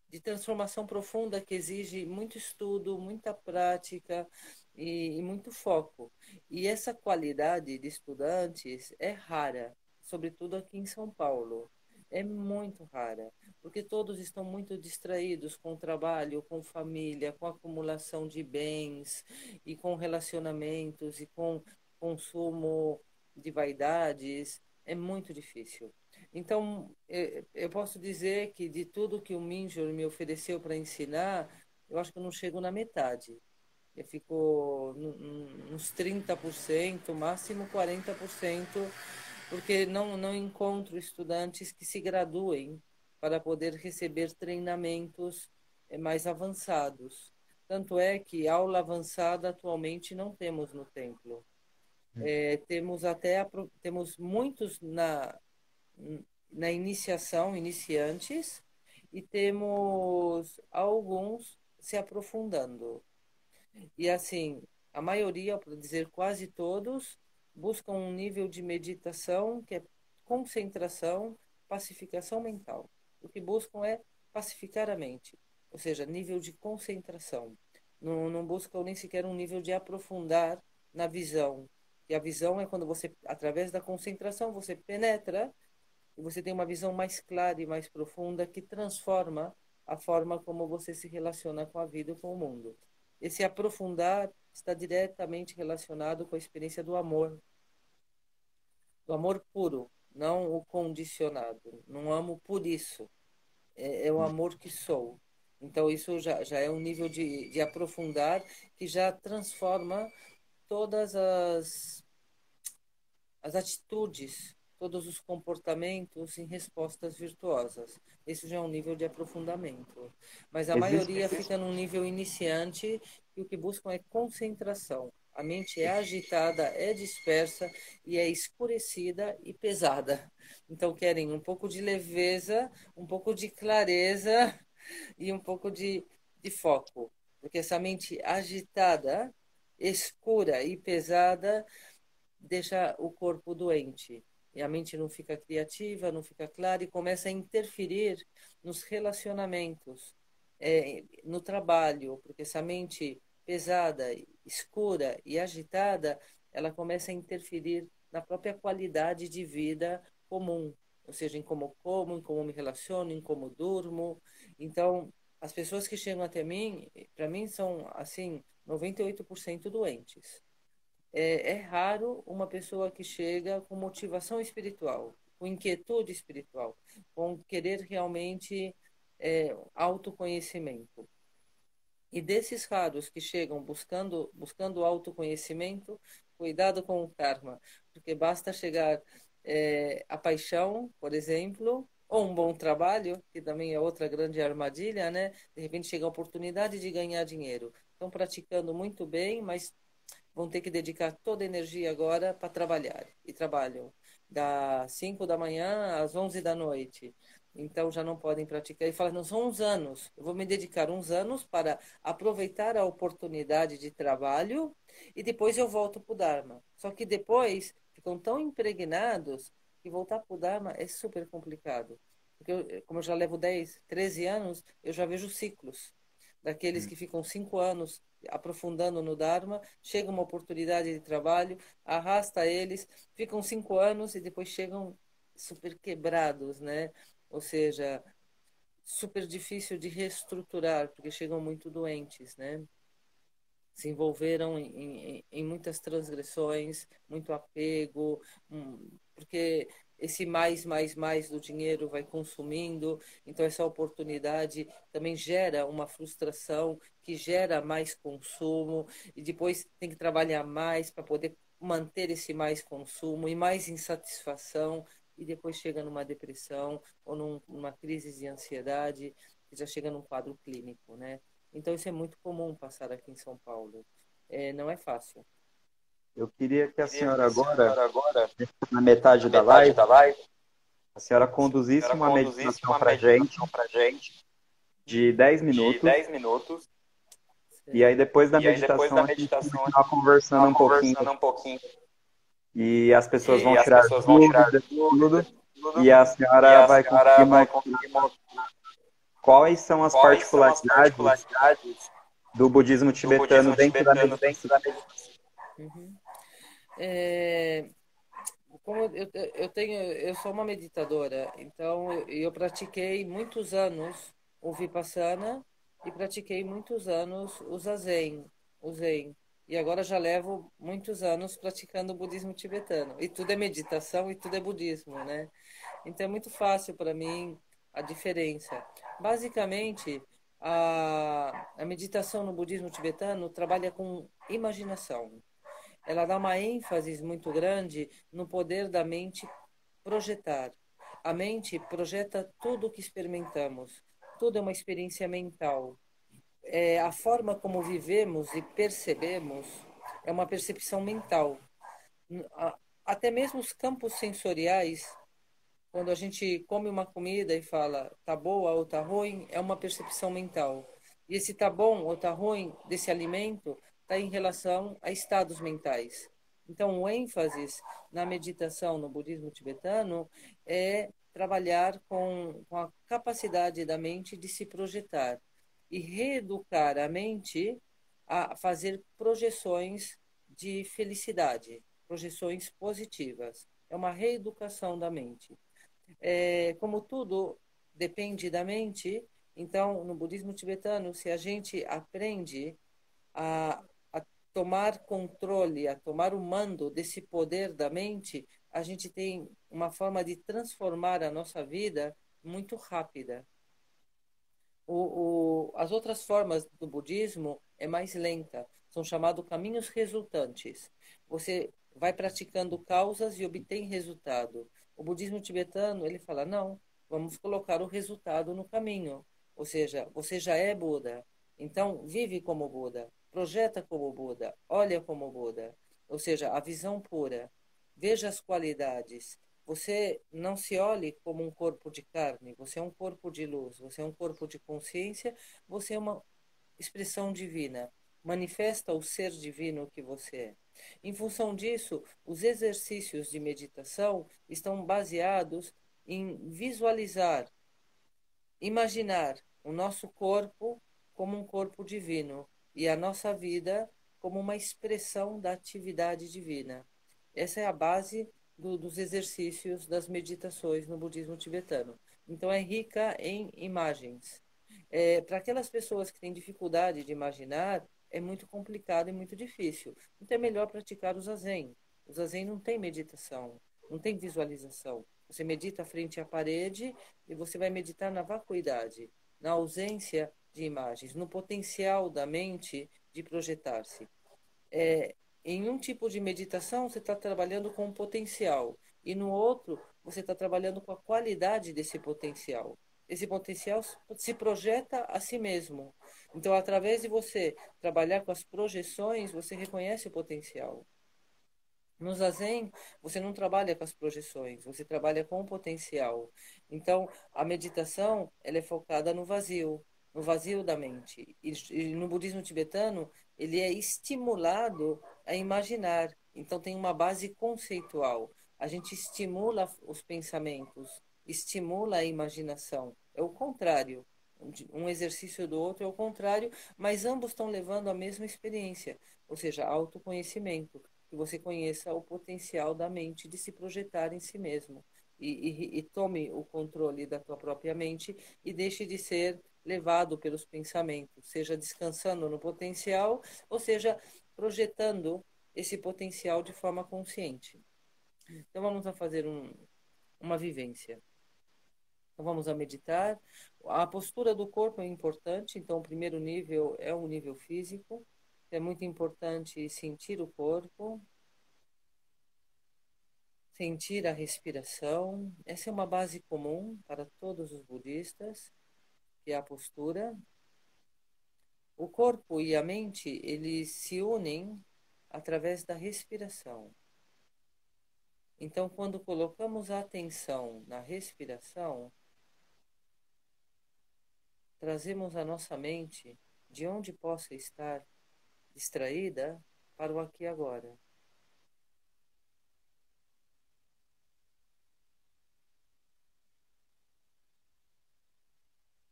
Speaker 2: de transformação profunda que exige muito estudo, muita prática e muito foco. E essa qualidade de estudantes é rara, sobretudo aqui em São Paulo. É muito rara, porque todos estão muito distraídos com o trabalho, com família, com acumulação de bens e com relacionamentos e com consumo de vaidades. É muito difícil. Então, eu posso dizer que de tudo que o Minjor me ofereceu para ensinar, eu acho que eu não chego na metade. Eu fico uns 30%, máximo 40%, porque não encontro estudantes que se graduem para poder receber treinamentos mais avançados. Tanto é que aula avançada atualmente não temos no templo. Temos temos muitos na iniciação, iniciantes, e temos alguns se aprofundando. E assim, a maioria, para dizer quase todos, buscam um nível de meditação que é concentração, pacificação mental. O que buscam é pacificar a mente, ou seja, nível de concentração. Não buscam nem sequer um nível de aprofundar na visão. E a visão é quando você, através da concentração, você penetra e você tem uma visão mais clara e mais profunda que transforma a forma como você se relaciona com a vida e com o mundo. Esse aprofundar está diretamente relacionado com a experiência do amor puro, não o condicionado. Não amo por isso, é o amor que sou. Então, isso já é um nível de aprofundar que já transforma todas as atitudes, todos os comportamentos em respostas virtuosas. Esse já é um nível de aprofundamento. Mas a maioria fica num nível iniciante e o que buscam é concentração. A mente é agitada, é dispersa e é escurecida e pesada. Então querem um pouco de leveza, um pouco de clareza e um pouco de foco. Porque essa mente agitada, escura e pesada deixa o corpo doente. E a mente não fica criativa, não fica clara e começa a interferir nos relacionamentos, no trabalho, porque essa mente pesada, escura e agitada, ela começa a interferir na própria qualidade de vida comum, ou seja, em como, em como me relaciono, em como durmo. Então, as pessoas que chegam até mim, para mim, são, assim, 98% doentes. É raro uma pessoa que chega com motivação espiritual, com inquietude espiritual, com querer realmente autoconhecimento. E desses raros que chegam buscando autoconhecimento, cuidado com o karma, porque basta chegar a paixão, por exemplo, ou um bom trabalho, que também é outra grande armadilha, né? De repente chega a oportunidade de ganhar dinheiro. Estão praticando muito bem, mas vão ter que dedicar toda a energia agora para trabalhar. E trabalham das 5 da manhã às 11 da noite. Então já não podem praticar. E fala, não, são uns anos. Eu vou me dedicar uns anos para aproveitar a oportunidade de trabalho e depois eu volto para o Dharma. Só que depois ficam tão impregnados que voltar para o Dharma é super complicado. Porque como eu já levo 10, 13 anos, eu já vejo ciclos daqueles que ficam 5 anos aprofundando no Dharma, chega uma oportunidade de trabalho, arrasta eles, ficam 5 anos e depois chegam super quebrados, né? Ou seja, super difícil de reestruturar, porque chegam muito doentes, né? Se envolveram em muitas transgressões, muito apego, porque esse mais do dinheiro vai consumindo, então essa oportunidade também gera uma frustração que gera mais consumo e depois tem que trabalhar mais para poder manter esse mais consumo e mais insatisfação e depois chega numa depressão ou numa crise de ansiedade que já chega num quadro clínico, né? Então, isso é muito comum passar aqui em São Paulo. Não é fácil.
Speaker 1: Eu queria que a
Speaker 2: Queria que
Speaker 1: senhora
Speaker 2: a
Speaker 1: agora,
Speaker 2: senhora agora,
Speaker 1: na
Speaker 2: na
Speaker 1: metade da
Speaker 2: metade
Speaker 1: live,
Speaker 2: da live,
Speaker 1: a senhora
Speaker 2: a
Speaker 1: conduzisse
Speaker 2: senhora
Speaker 1: uma
Speaker 2: conduzisse
Speaker 1: meditação
Speaker 2: uma
Speaker 1: para gente
Speaker 2: meditação para gente
Speaker 1: de 10
Speaker 2: de
Speaker 1: minutos,
Speaker 2: 10 minutos.
Speaker 1: e aí
Speaker 2: Certo.
Speaker 1: depois da
Speaker 2: E aí, depois
Speaker 1: meditação
Speaker 2: da
Speaker 1: a gente
Speaker 2: meditação, a
Speaker 1: continuar
Speaker 2: gente
Speaker 1: conversando
Speaker 2: estava
Speaker 1: um pouquinho,
Speaker 2: conversando um pouquinho.
Speaker 1: e as pessoas vão
Speaker 2: E as
Speaker 1: tirar
Speaker 2: pessoas vão tirar
Speaker 1: dúvidas, tudo,
Speaker 2: dúvidas, tudo,
Speaker 1: e a
Speaker 2: e
Speaker 1: senhora
Speaker 2: a
Speaker 1: vai
Speaker 2: senhora
Speaker 1: conseguir
Speaker 2: vai
Speaker 1: mostrar
Speaker 2: conseguir mostrar
Speaker 1: quais são as
Speaker 2: quais são as
Speaker 1: particularidades
Speaker 2: particularidades
Speaker 1: do budismo
Speaker 2: do
Speaker 1: tibetano
Speaker 2: budismo
Speaker 1: dentro da
Speaker 2: tibetano dentro
Speaker 1: meditação.
Speaker 2: da meditação. Uhum. É, como eu sou uma meditadora, então eu pratiquei muitos anos o Vipassana e pratiquei muitos anos o Zen. E agora já levo muitos anos praticando o budismo tibetano. E tudo é meditação e tudo é budismo, né? Então é muito fácil para mim a diferença. Basicamente, a meditação no budismo tibetano trabalha com imaginação. Ela dá uma ênfase muito grande no poder da mente projetar. A mente projeta tudo o que experimentamos. Tudo é uma experiência mental. A forma como vivemos e percebemos é uma percepção mental. Até mesmo os campos sensoriais, quando a gente come uma comida e fala tá boa ou tá ruim, é uma percepção mental. E esse tá bom ou tá ruim desse alimento está em relação a estados mentais. Então, o ênfase na meditação no budismo tibetano é trabalhar com a capacidade da mente de se projetar e reeducar a mente a fazer projeções de felicidade, projeções positivas. É uma reeducação da mente. Como tudo depende da mente, então, no budismo tibetano, se a gente aprende a tomar controle, a tomar o mando desse poder da mente, a gente tem uma forma de transformar a nossa vida muito rápida. As outras formas do budismo é mais lenta, são chamados caminhos resultantes. Você vai praticando causas e obtém resultado. O budismo tibetano, ele fala, não, vamos colocar o resultado no caminho. Ou seja, você já é Buda, então vive como Buda, projeta como Buda, olha como Buda. Ou seja, a visão pura. Veja as qualidades. Você não se olhe como um corpo de carne, você é um corpo de luz, você é um corpo de consciência, você é uma expressão divina. Manifesta o ser divino que você é. Em função disso, os exercícios de meditação estão baseados em visualizar, imaginar o nosso corpo como um corpo divino e a nossa vida como uma expressão da atividade divina. Essa é a base dos exercícios das meditações no budismo tibetano. Então, é rica em imagens. Para aquelas pessoas que têm dificuldade de imaginar, é muito complicado e muito difícil. Então, é melhor praticar o zazen. O zazen não tem meditação, não tem visualização. Você medita frente à parede e você vai meditar na vacuidade, na ausência de imagens, no potencial da mente de projetar-se. Em um tipo de meditação, você está trabalhando com o potencial, e no outro, você está trabalhando com a qualidade desse potencial. Esse potencial se projeta a si mesmo. Então, através de você trabalhar com as projeções, você reconhece o potencial. No Zazen, você não trabalha com as projeções, você trabalha com o potencial. Então, a meditação, ela é focada no vazio da mente. E no budismo tibetano, ele é estimulado a imaginar. Então, tem uma base conceitual. A gente estimula os pensamentos, estimula a imaginação. É o contrário. Um exercício do outro é o contrário, mas ambos estão levando à mesma experiência, ou seja, autoconhecimento, que você conheça o potencial da mente de se projetar em si mesmo e tome o controle da tua própria mente e deixe de ser levado pelos pensamentos, seja descansando no potencial, ou seja, projetando esse potencial de forma consciente. Então vamos a fazer uma vivência. Então vamos a meditar. A postura do corpo é importante, então o primeiro nível é um nível físico. É muito importante sentir o corpo, sentir a respiração. Essa é uma base comum para todos os budistas, que é a postura. O corpo e a mente, eles se unem através da respiração. Então, quando colocamos a atenção na respiração, trazemos a nossa mente, de onde possa estar distraída, para o aqui e agora.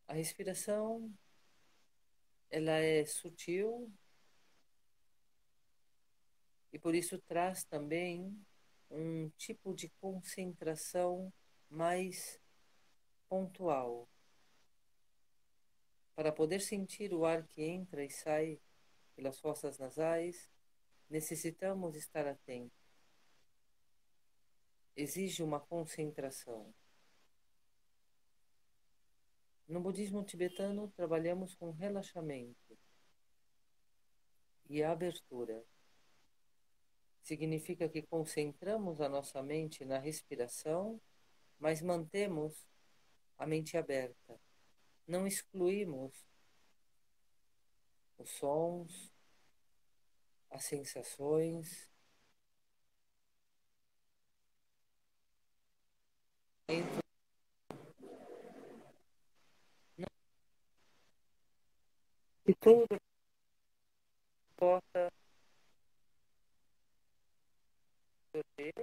Speaker 2: A respiração, ela é sutil e por isso traz também um tipo de concentração mais pontual. Para poder sentir o ar que entra e sai pelas fossas nasais, necessitamos estar atentos. Exige uma concentração. No budismo tibetano, trabalhamos com relaxamento e abertura. Significa que concentramos a nossa mente na respiração, mas mantemos a mente aberta. Não excluímos os sons, as sensações. E tudo possa ser.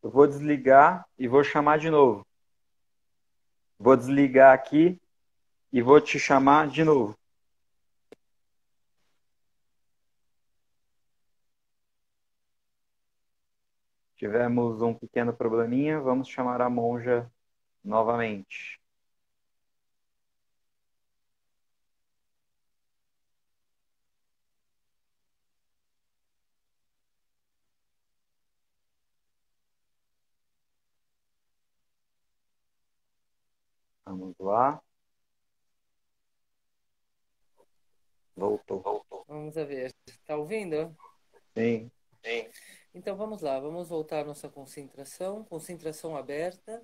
Speaker 1: Eu vou desligar e vou chamar de novo. Vou desligar aqui e vou te chamar de novo. Tivemos um pequeno probleminha, vamos chamar a monja novamente. Vamos lá. Voltou.
Speaker 2: Vamos a ver. Está ouvindo?
Speaker 1: Sim.
Speaker 2: Sim. Então vamos lá, vamos voltar à nossa concentração, concentração aberta,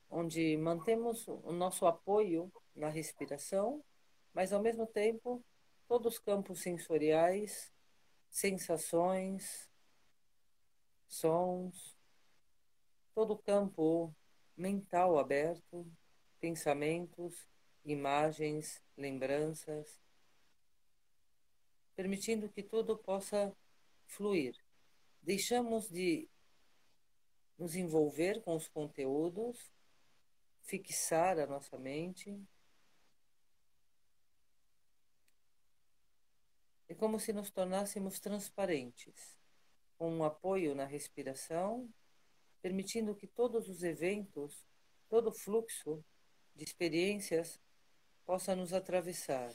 Speaker 2: onde mantemos o nosso apoio na respiração, mas ao mesmo tempo todos os campos sensoriais, sensações, sons, todo o campo mental aberto, pensamentos, imagens, lembranças, permitindo que tudo possa fluir. Deixamos de nos envolver com os conteúdos, fixar a nossa mente. É como se nos tornássemos transparentes, com um apoio na respiração, permitindo que todos os eventos, todo o fluxo de experiências possa nos atravessar.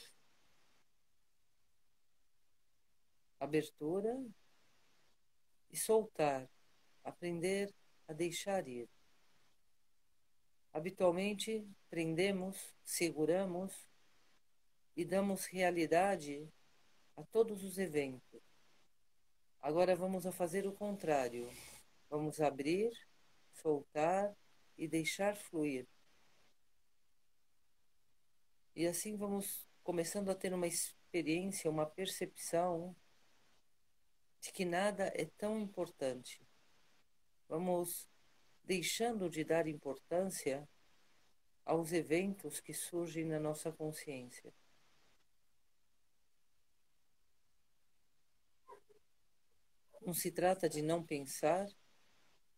Speaker 2: Abertura e soltar, aprender a deixar ir. Habitualmente, prendemos, seguramos e damos realidade a todos os eventos. Agora vamos a fazer o contrário. Vamos abrir, soltar e deixar fluir. E assim vamos começando a ter uma experiência, uma percepção de que nada é tão importante. Vamos deixando de dar importância aos eventos que surgem na nossa consciência. Não se trata de não pensar,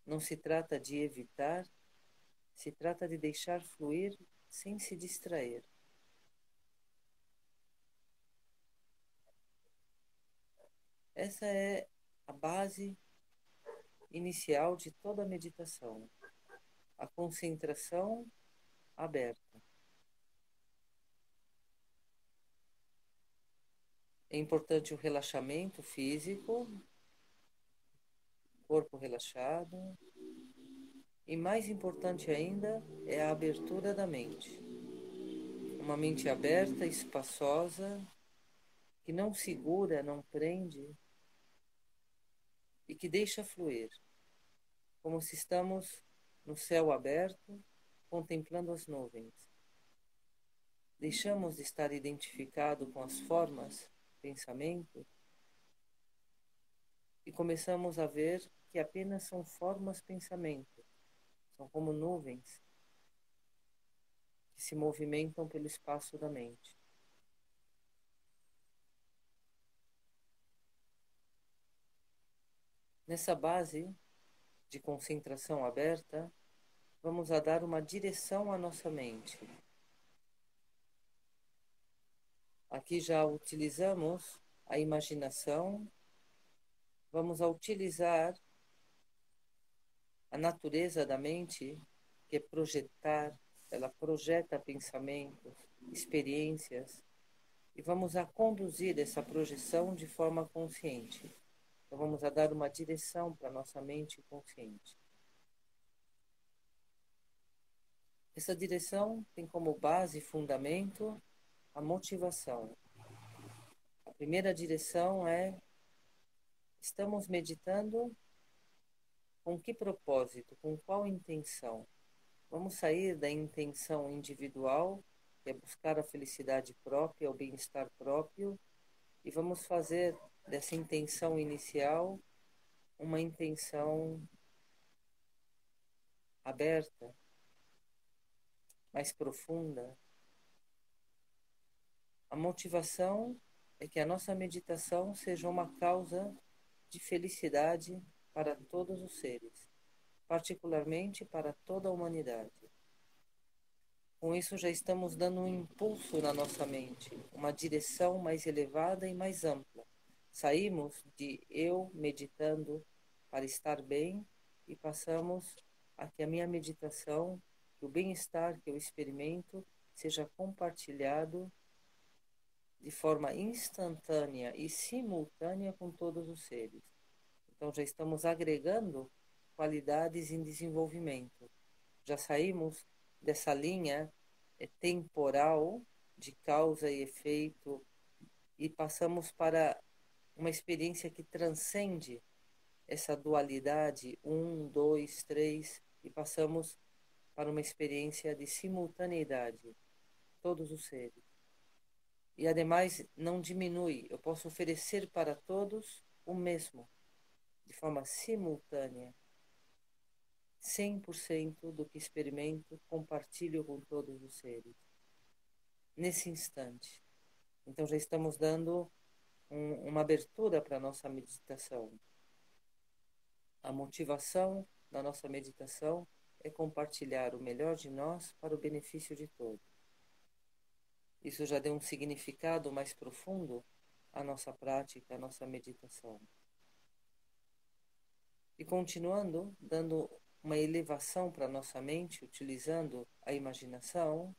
Speaker 2: não se trata de evitar, se trata de deixar fluir sem se distrair. Essa é a base inicial de toda a meditação, a concentração aberta. É importante o relaxamento físico, corpo relaxado, e mais importante ainda é a abertura da mente. Uma mente aberta, espaçosa, que não segura, não prende e que deixa fluir, como se estamos no céu aberto, contemplando as nuvens. Deixamos de estar identificado com as formas, pensamento, e começamos a ver que apenas são formas, pensamento, são como nuvens que se movimentam pelo espaço da mente. Nessa base de concentração aberta, vamos a dar uma direção à nossa mente. Aqui já utilizamos a imaginação, vamos a utilizar a natureza da mente, que é projetar, ela projeta pensamentos, experiências, e vamos a conduzir essa projeção de forma consciente. Então vamos a dar uma direção para a nossa mente consciente. Essa direção tem como base e fundamento a motivação. A primeira direção é: estamos meditando com que propósito, com qual intenção? Vamos sair da intenção individual, que é buscar a felicidade própria, o bem-estar próprio, e vamos fazer dessa intenção inicial uma intenção aberta, mais profunda. A motivação é que a nossa meditação seja uma causa de felicidade para todos os seres, particularmente para toda a humanidade. Com isso já estamos dando um impulso na nossa mente, uma direção mais elevada e mais ampla. Saímos de eu meditando para estar bem e passamos a que a minha meditação, que o bem-estar que eu experimento, seja compartilhado de forma instantânea e simultânea com todos os seres. Então já estamos agregando qualidades em desenvolvimento. Já saímos dessa linha temporal de causa e efeito e passamos para uma experiência que transcende essa dualidade, um, dois, três, e passamos para uma experiência de simultaneidade, todos os seres. E, ademais, não diminui. Eu posso oferecer para todos o mesmo, de forma simultânea. 100% do que experimento, compartilho com todos os seres. Nesse instante. Então, já estamos dando uma abertura para a nossa meditação. A motivação na nossa meditação é compartilhar o melhor de nós para o benefício de todos. Isso já deu um significado mais profundo à nossa prática, à nossa meditação. E continuando, dando uma elevação para a nossa mente, utilizando a imaginação,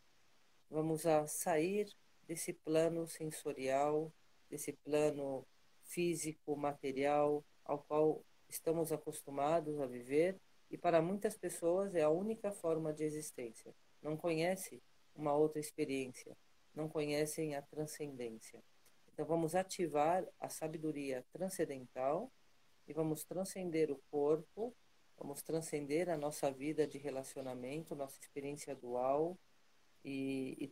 Speaker 2: vamos a sair desse plano sensorial, desse plano físico, material, ao qual estamos acostumados a viver, e para muitas pessoas é a única forma de existência. Não conhece uma outra experiência, não conhecem a transcendência. Então vamos ativar a sabedoria transcendental e vamos transcender o corpo, vamos transcender a nossa vida de relacionamento, nossa experiência dual e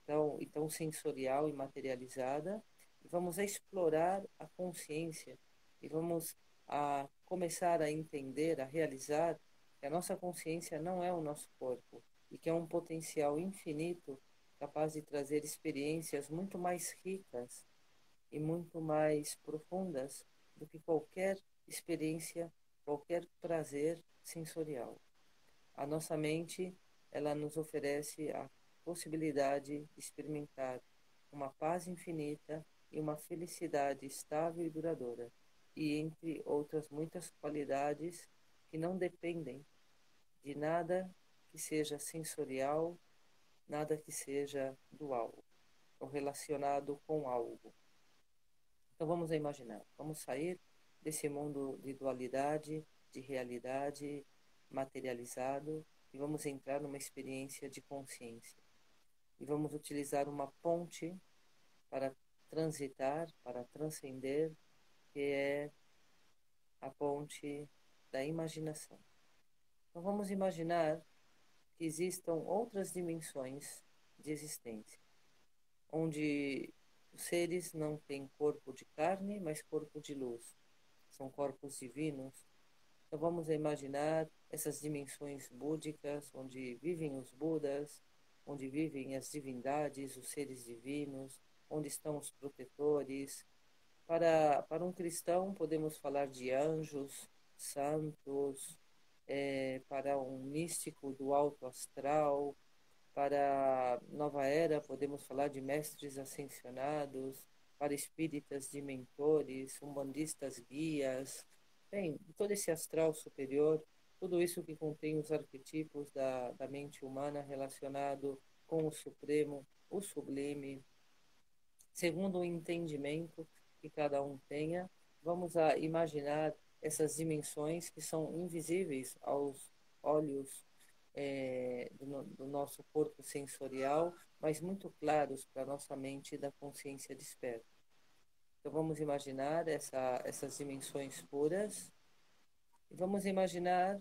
Speaker 2: tão sensorial e materializada, e vamos a explorar a consciência e vamos a começar a entender, a realizar que a nossa consciência não é o nosso corpo e que é um potencial infinito capaz de trazer experiências muito mais ricas e muito mais profundas do que qualquer experiência, qualquer prazer sensorial. A nossa mente, ela nos oferece a possibilidade de experimentar uma paz infinita e uma felicidade estável e duradoura, e entre outras muitas qualidades que não dependem de nada que seja sensorial, nada que seja dual ou relacionado com algo. Então vamos imaginar, vamos sair desse mundo de dualidade, de realidade materializado e vamos entrar numa experiência de consciência. E vamos utilizar uma ponte para transitar, para transcender, que é a ponte da imaginação. Então vamos imaginar que existam outras dimensões de existência, onde os seres não têm corpo de carne, mas corpo de luz. São corpos divinos. Então vamos imaginar essas dimensões búdicas, onde vivem os Budas, onde vivem as divindades, os seres divinos, onde estão os protetores. Para um cristão, podemos falar de anjos, santos, para um místico do alto astral, para a nova era, podemos falar de mestres ascensionados, para espíritas de mentores, umbandistas guias, bem, todo esse astral superior, tudo isso que contém os arquetipos da mente humana relacionado com o Supremo, o Sublime, segundo o entendimento que cada um tenha, vamos a imaginar essas dimensões que são invisíveis aos olhos do nosso corpo sensorial, mas muito claros para a nossa mente da consciência desperta. Então vamos imaginar essas dimensões puras e vamos imaginar,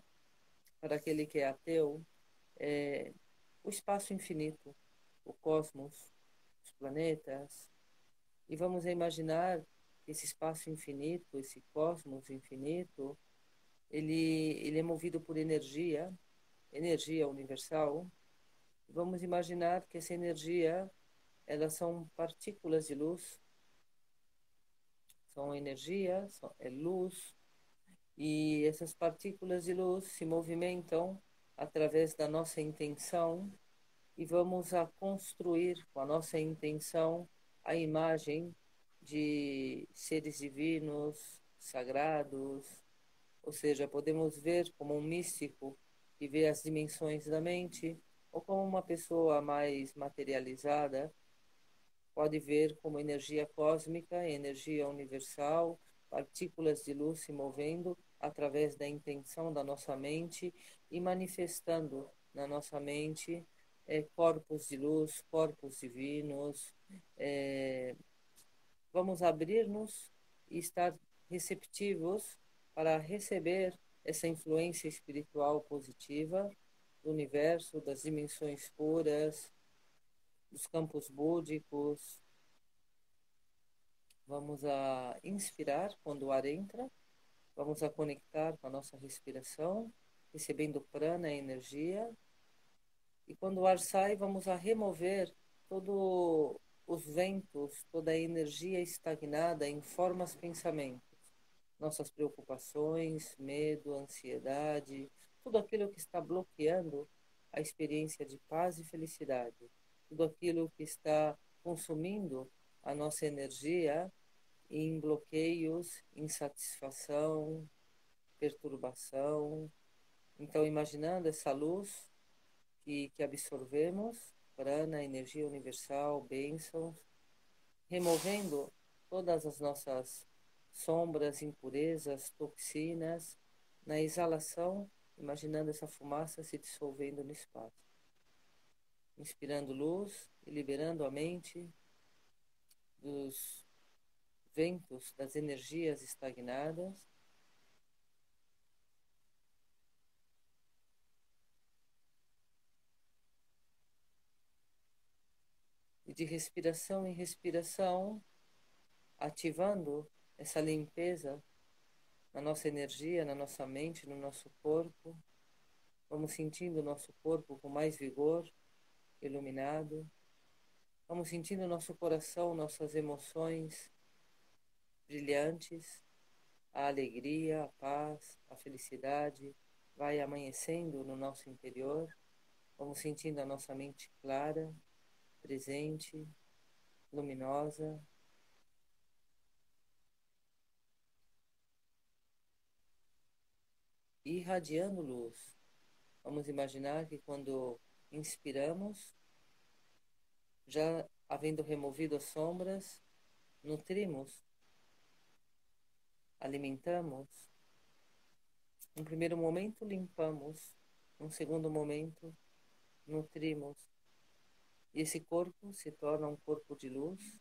Speaker 2: para aquele que é ateu, o espaço infinito, o cosmos, os planetas, e vamos imaginar esse espaço infinito, esse cosmos infinito, ele é movido por energia, energia universal. Vamos imaginar que essa energia, elas são partículas de luz, são energia, é luz, e essas partículas de luz se movimentam através da nossa intenção e vamos a construir com a nossa intenção a imagem de seres divinos, sagrados, ou seja, podemos ver como um místico que vê as dimensões da mente, ou como uma pessoa mais materializada pode ver como energia cósmica, energia universal, partículas de luz se movendo através da intenção da nossa mente e manifestando na nossa mente corpos de luz, corpos divinos. Vamos abrir-nos e estar receptivos para receber essa influência espiritual positiva do universo, das dimensões puras, dos campos búdicos. Vamos a inspirar quando o ar entra, vamos a conectar com a nossa respiração, recebendo prana, energia. E quando o ar sai, vamos a remover todos os ventos, toda a energia estagnada em formas pensamentos. Nossas preocupações, medo, ansiedade, tudo aquilo que está bloqueando a experiência de paz e felicidade, tudo aquilo que está consumindo a nossa energia em bloqueios, insatisfação, perturbação. Então, imaginando essa luz que absorvemos, prana, energia universal, bênçãos, removendo todas as nossas sombras, impurezas, toxinas, na exalação, imaginando essa fumaça se dissolvendo no espaço. Inspirando luz e liberando a mente dos ventos, das energias estagnadas. E de respiração em respiração, ativando essa limpeza na nossa energia, na nossa mente, no nosso corpo. Vamos sentindo o nosso corpo com mais vigor, iluminado. Vamos sentindo o nosso coração, nossas emoções brilhantes, a alegria, a paz, a felicidade vai amanhecendo no nosso interior. Vamos sentindo a nossa mente clara, presente, luminosa. Irradiando luz. Vamos imaginar que quando inspiramos, já havendo removido as sombras, nutrimos, alimentamos. Num primeiro momento, limpamos. Num segundo momento, nutrimos. E esse corpo se torna um corpo de luz.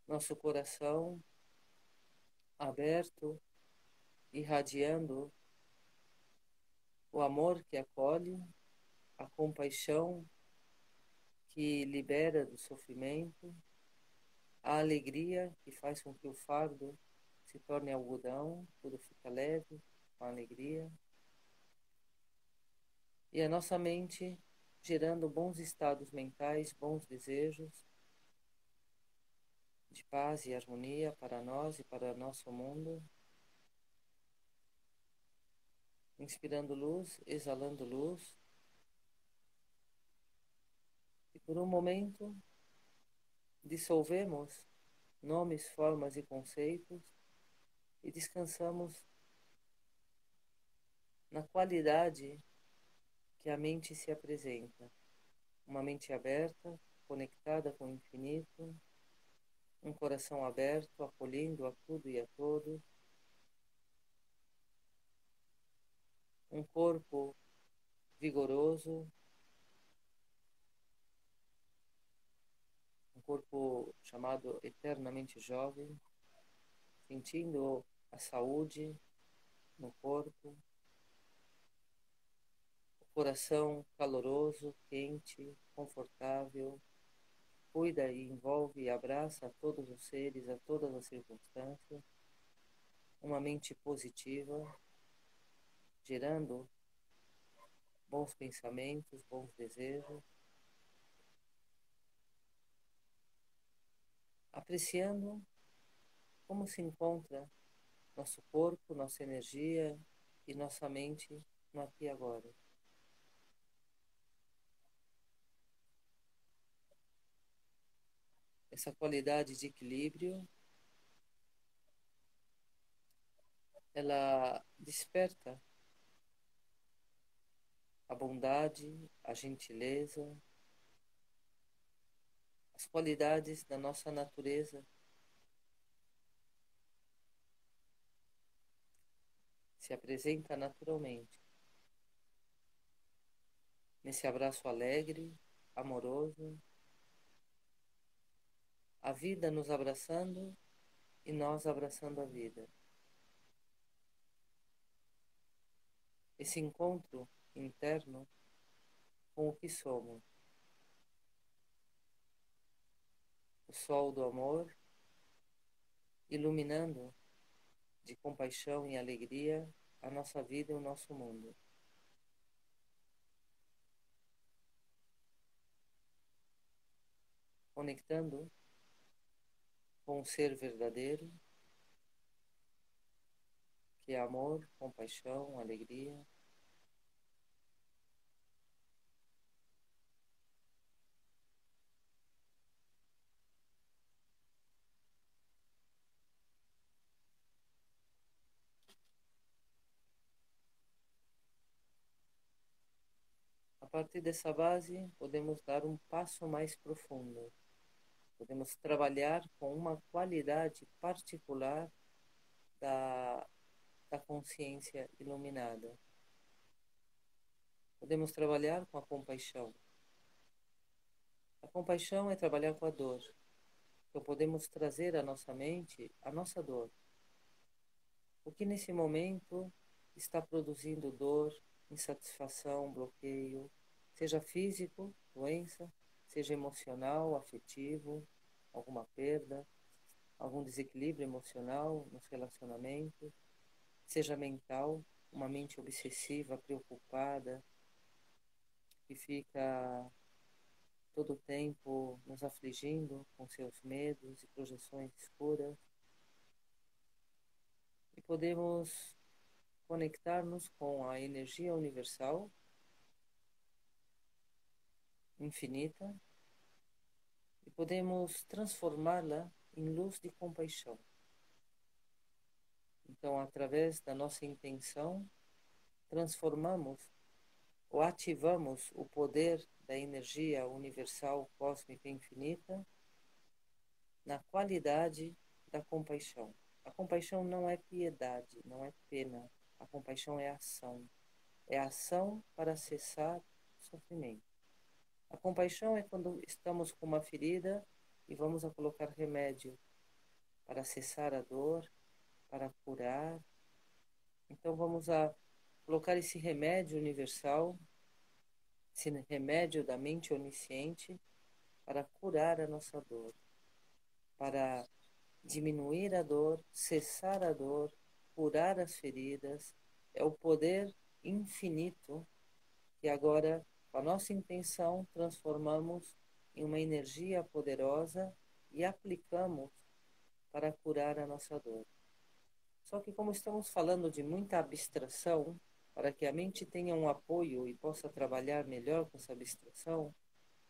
Speaker 2: Nosso coração aberto, irradiando o amor que acolhe, a compaixão que libera do sofrimento, a alegria que faz com que o fardo se torne algodão, tudo fica leve, com alegria. E a nossa mente gerando bons estados mentais, bons desejos de paz e harmonia para nós e para nosso mundo. Inspirando luz, exalando luz. E por um momento dissolvemos nomes, formas e conceitos e descansamos na qualidade que a mente se apresenta. Uma mente aberta, conectada com o infinito, um coração aberto, acolhendo a tudo e a todos, um corpo vigoroso, um corpo chamado eternamente jovem, sentindo a saúde no corpo, o coração caloroso, quente, confortável, cuida e envolve e abraça a todos os seres, a todas as circunstâncias, uma mente positiva, gerando bons pensamentos, bons desejos, apreciando como se encontra nosso corpo, nossa energia e nossa mente no aqui e agora. Essa qualidade de equilíbrio, ela desperta a bondade, a gentileza, as qualidades da nossa natureza se apresenta naturalmente. Nesse abraço alegre, amoroso, a vida nos abraçando e nós abraçando a vida. Esse encontro interno com o que somos. O sol do amor, iluminando de compaixão e alegria a nossa vida e o nosso mundo. Conectando com o ser verdadeiro, que que é amor, compaixão, alegria. A partir dessa base, podemos dar um passo mais profundo. Podemos trabalhar com uma qualidade particular da consciência iluminada. Podemos trabalhar com a compaixão. A compaixão é trabalhar com a dor. Então podemos trazer à nossa mente a nossa dor. O que nesse momento está produzindo dor, insatisfação, bloqueio, seja físico, doença, seja emocional, afetivo, alguma perda, algum desequilíbrio emocional nos relacionamentos, seja mental, uma mente obsessiva, preocupada, que fica todo o tempo nos afligindo com seus medos e projeções escuras. E podemos conectar-nos com a energia universal, infinita, e podemos transformá-la em luz de compaixão. Então, através da nossa intenção, transformamos ou ativamos o poder da energia universal, cósmica infinita na qualidade da compaixão. A compaixão não é piedade, não é pena. A compaixão é ação. É ação para cessar o sofrimento. A compaixão é quando estamos com uma ferida e vamos a colocar remédio para cessar a dor, para curar. Então vamos a colocar esse remédio universal, esse remédio da mente onisciente, para curar a nossa dor, para diminuir a dor, cessar a dor, curar as feridas. É o poder infinito que agora, com a nossa intenção, transformamos em uma energia poderosa e aplicamos para curar a nossa dor. Só que como estamos falando de muita abstração, para que a mente tenha um apoio e possa trabalhar melhor com essa abstração,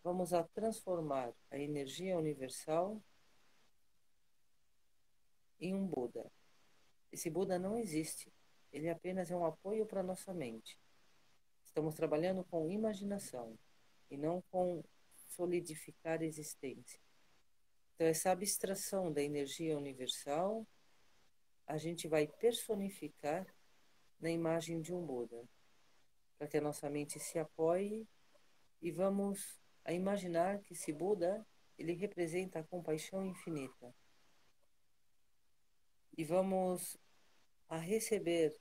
Speaker 2: vamos a transformar a energia universal em um Buda. Esse Buda não existe, ele apenas é um apoio para a nossa mente. Estamos trabalhando com imaginação e não com solidificar a existência. Então, essa abstração da energia universal, a gente vai personificar na imagem de um Buda, para que a nossa mente se apoie e vamos a imaginar que esse Buda, ele representa a compaixão infinita. E vamos a receber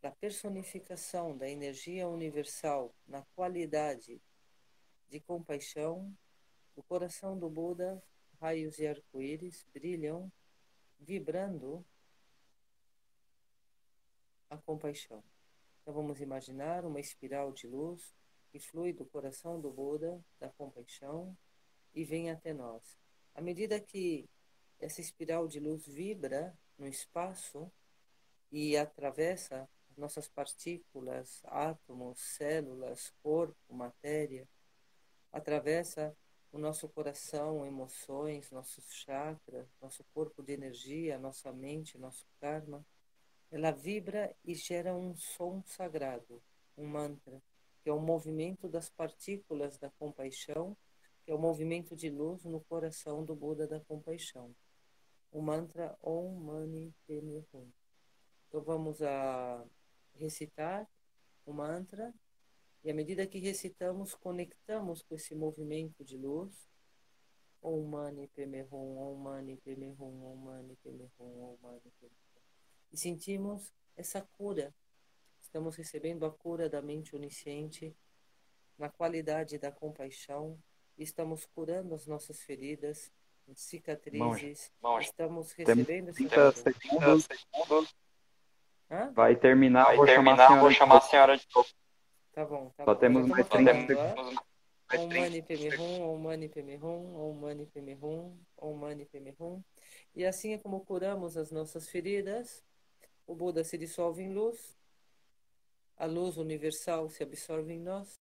Speaker 2: da personificação da energia universal na qualidade de compaixão, do coração do Buda, raios e arco-íris brilham, vibrando a compaixão. Então vamos imaginar uma espiral de luz que flui do coração do Buda, da compaixão, e vem até nós. À medida que essa espiral de luz vibra no espaço e atravessa as nossas partículas, átomos, células, corpo, matéria, atravessa o nosso coração, emoções, nossos chakras, nosso corpo de energia, nossa mente, nosso karma, ela vibra e gera um som sagrado, um mantra, que é o movimento das partículas da compaixão, que é o movimento de luz no coração do Buda da compaixão. O mantra Om Mani Padme Hum. Então vamos a recitar o mantra e à medida que recitamos, conectamos com esse movimento de luz. Om Mani Padme Hum, Om Mani Padme Hum, Om Mani Padme Hum, Om Mani Padme Hum. E sentimos essa cura. Estamos recebendo a cura da mente onisciente na qualidade da compaixão. Estamos curando as nossas feridas,
Speaker 1: Monge,
Speaker 2: cicatrizes.
Speaker 1: monge,
Speaker 2: Estamos
Speaker 1: temos
Speaker 2: recebendo essa
Speaker 1: 30
Speaker 2: cura.
Speaker 1: segundos.
Speaker 2: Hã?
Speaker 1: Vai terminar, eu vou chamar a
Speaker 3: Vou
Speaker 1: senhora de
Speaker 3: chamar a
Speaker 1: novo.
Speaker 3: senhora de novo.
Speaker 2: Tá bom, tá
Speaker 1: Só
Speaker 2: bom. Já
Speaker 1: temos
Speaker 2: estamos
Speaker 1: mais 30
Speaker 2: falando,
Speaker 1: segundos.
Speaker 2: Om Mani Padme Hum, Om Mani Padme Hum, Om Mani Padme Hum, Om Mani Padme Hum. E assim é como curamos as nossas feridas, o Buda se dissolve em luz, a luz universal se absorve em nós